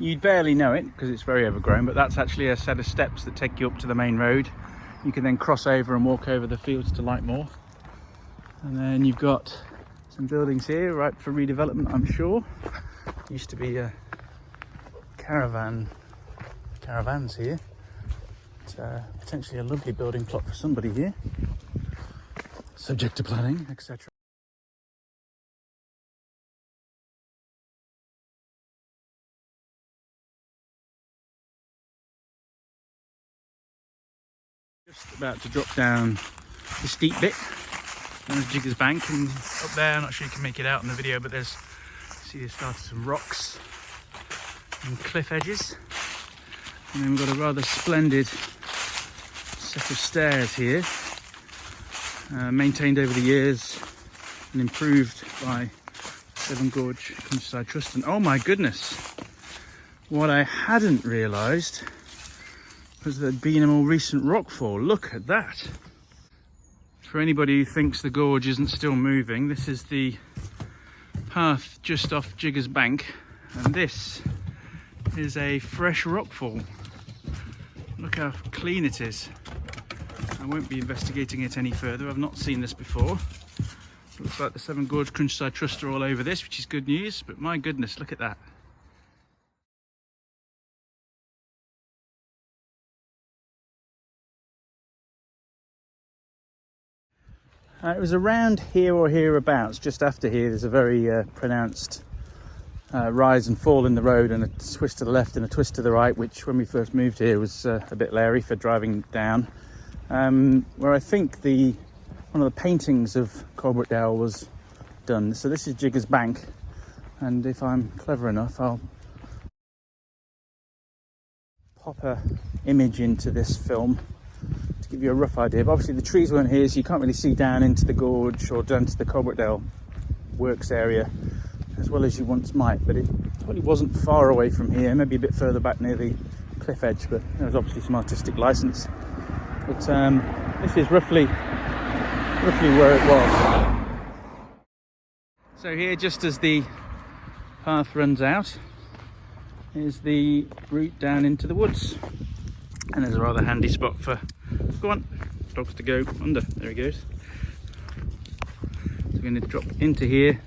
You'd barely know it because it's very overgrown, but that's actually a set of steps that take you up to the main road. You can then cross over and walk over the fields to Lightmoor. And then you've got some buildings here ripe for redevelopment, I'm sure. Used to be caravans here. It's potentially a lovely building plot for somebody here, subject to planning, etc. Just about to drop down the steep bit. There's Jiggers Bank, and up there, I'm not sure you can make it out in the video, but there's, see, there's started some rocks and cliff edges. And then we've got a rather splendid set of stairs here, maintained over the years and improved by Severn Gorge Countryside Trust. And oh my goodness, what I hadn't realised was there'd been a more recent rockfall. Look at that. For anybody who thinks the gorge isn't still moving, this is the path just off Jiggers Bank, and this is a fresh rockfall. Look how clean it is. I won't be investigating it any further. I've not seen this before. Looks like the Severn Gorge Countryside Trust are all over this, which is good news, but my goodness, look at that. It was around here or hereabouts, just after here, there's a very pronounced rise and fall in the road, and a twist to the left and a twist to the right, which when we first moved here was a bit leery for driving down. Where I think one of the paintings of Coalbrookdale was done. So this is Jiggers Bank, and if I'm clever enough, I'll pop a image into this film to give you a rough idea. But obviously the trees weren't here, so you can't really see down into the gorge or down to the Coalbrookdale works area as well as you once might, but it probably wasn't far away from here, maybe a bit further back near the cliff edge, but there was obviously some artistic license. But this is roughly where it was. So here, just as the path runs out, is the route down into the woods, and there's a rather handy spot for, go on, dogs to go under. There he goes. So we're going to drop into here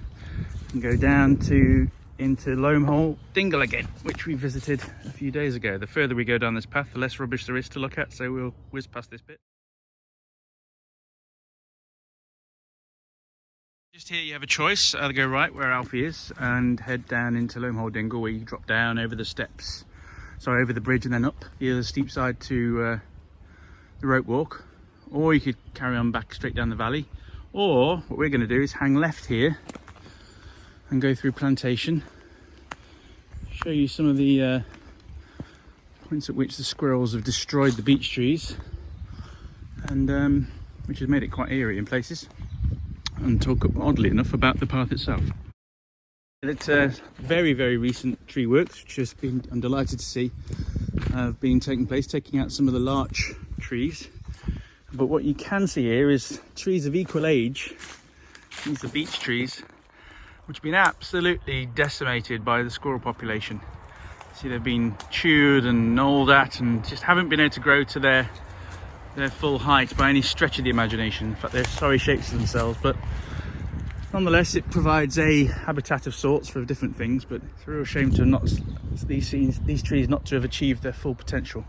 and go down into Loamhole Dingle again, which we visited a few days ago. The further we go down this path, the less rubbish there is to look at, so we'll whiz past this bit. Just here you have a choice, either go right where Alfie is and head down into Loamhole Dingle, where you drop down over the steps, sorry, over the bridge, and then up the other steep side to the rope walk, or you could carry on back straight down the valley, or what we're going to do is hang left here and go through Plantation, show you some of the points at which the squirrels have destroyed the beech trees, and which has made it quite eerie in places, and talk, oddly enough, about the path itself. It's very, very recent tree works, which has been, I'm delighted to see, have been taking place, taking out some of the larch trees. But what you can see here is trees of equal age. These are beech trees, which have been absolutely decimated by the squirrel population. See, they've been chewed and gnawed at, and just haven't been able to grow to their full height by any stretch of the imagination. In fact, they're sorry shapes of themselves, but nonetheless it provides a habitat of sorts for different things. But it's a real shame to not these trees not to have achieved their full potential.